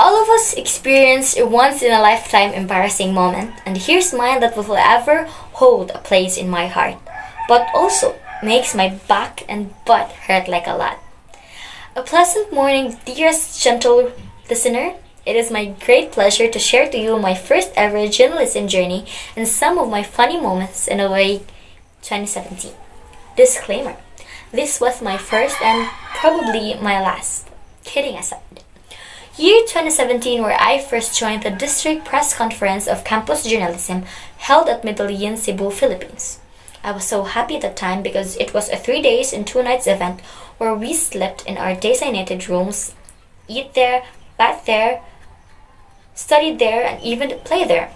All of us experience a once in a lifetime embarrassing moment, and here's mine that will forever hold a place in my heart, but also makes my back and butt hurt like a lot. A pleasant morning, dearest gentle listener. It is my great pleasure to share to you my first ever journalism journey and some of my funny moments in the way 2017. Disclaimer. This was my first and probably my last. Kidding aside. Year 2017, where I first joined the district press conference of campus journalism held at Medellin, Cebu, Philippines. I was so happy at the time because it was a 3 days and 2 nights event where we slept in our designated rooms, eat there, bath there, studied there, and even played there.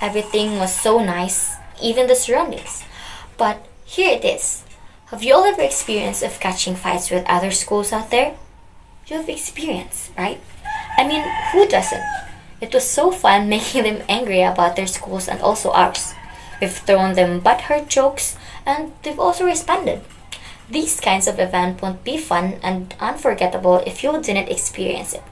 Everything was so nice, even the surroundings. But here it is. Have you all ever experienced of catching fights with other schools out there? You have experience, right? I mean, who doesn't? It was so fun making them angry about their schools and also ours. We've thrown them butthurt jokes and they've also responded. These kinds of events won't be fun and unforgettable if you didn't experience it.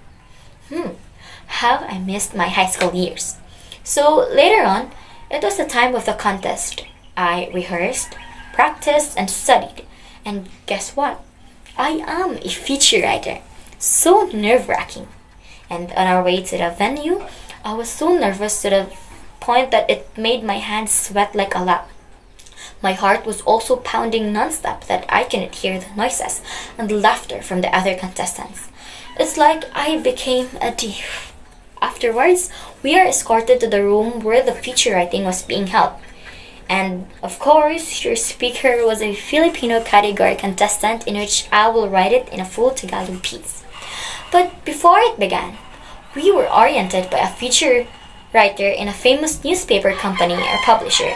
How I missed my high school years. So later on, it was the time of the contest. I rehearsed, practiced, and studied. And guess what? I am a feature writer. So nerve-wracking. And on our way to the venue, I was so nervous to the point that it made my hands sweat like a lot. My heart was also pounding non-stop that I couldn't hear the noises and laughter from the other contestants. It's like I became a thief. Afterwards, we are escorted to the room where the feature writing was being held. And of course, your speaker was a Filipino category contestant in which I will write it in a full Tagalog piece. But before it began, we were oriented by a feature writer in a famous newspaper company or publisher.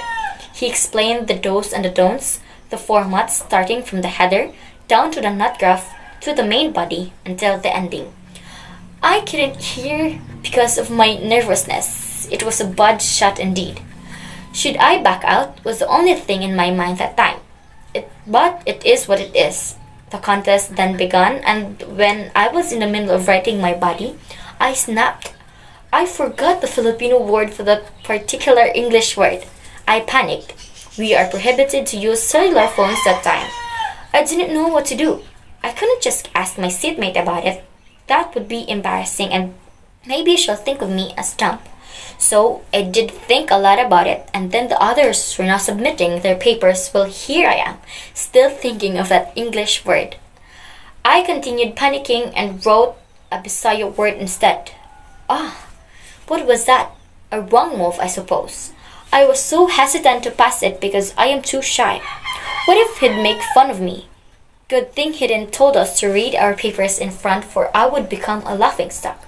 He explained the do's and the don'ts, the formats starting from the header down to the nut graph to the main body until the ending. I couldn't hear because of my nervousness. It was a bad shot indeed. Should I back out was the only thing in my mind that time. But it is what it is. The contest then began, and when I was in the middle of writing my body, I snapped. I forgot the Filipino word for that particular English word. I panicked. We are prohibited to use cellular phones that time. I didn't know what to do. I couldn't just ask my seatmate about it. That would be embarrassing and maybe she'll think of me as dumb. So I did think a lot about it, and then the others were now submitting their papers while here I am, still thinking of that English word. I continued panicking and wrote a Bisaya word instead. What was that? A wrong move, I suppose. I was so hesitant to pass it because I am too shy. What if he'd make fun of me? Good thing he didn't told us to read our papers in front, for I would become a laughingstock.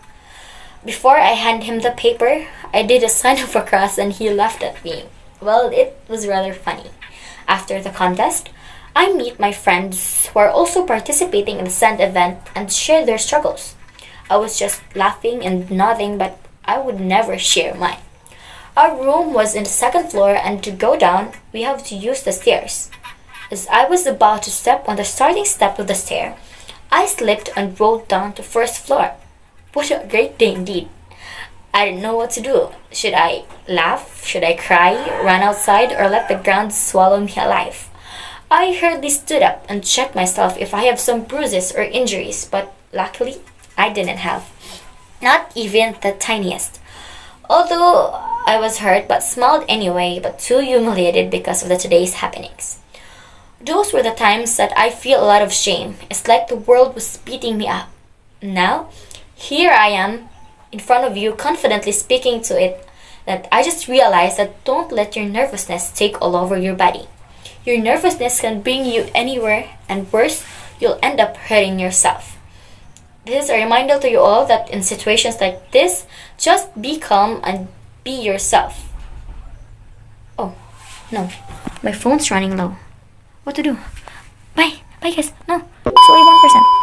Before I hand him the paper, I did a sign of a cross and he laughed at me. Well, it was rather funny. After the contest, I meet my friends who are also participating in the said event and share their struggles. I was just laughing and nodding, but I would never share mine. Our room was in the second floor, and to go down, we have to use the stairs. As I was about to step on the starting step of the stair, I slipped and rolled down to first floor. What a great day indeed. I didn't know what to do. Should I laugh? Should I cry? Run outside? Or let the ground swallow me alive? I hurriedly stood up and checked myself if I have some bruises or injuries, but luckily I didn't have. Not even the tiniest. Although I was hurt but smiled anyway, but too humiliated because of the today's happenings. Those were the times that I feel a lot of shame. It's like the world was beating me up. Now, here I am in front of you confidently speaking to it, that I just realized that don't let your nervousness take all over your body. Your nervousness can bring you anywhere, and worse, you'll end up hurting yourself. This is a reminder to you all that in situations like this, just be calm and be yourself. Oh, no. My phone's running low. What to do? Bye. Bye guys. No. It's only 1%.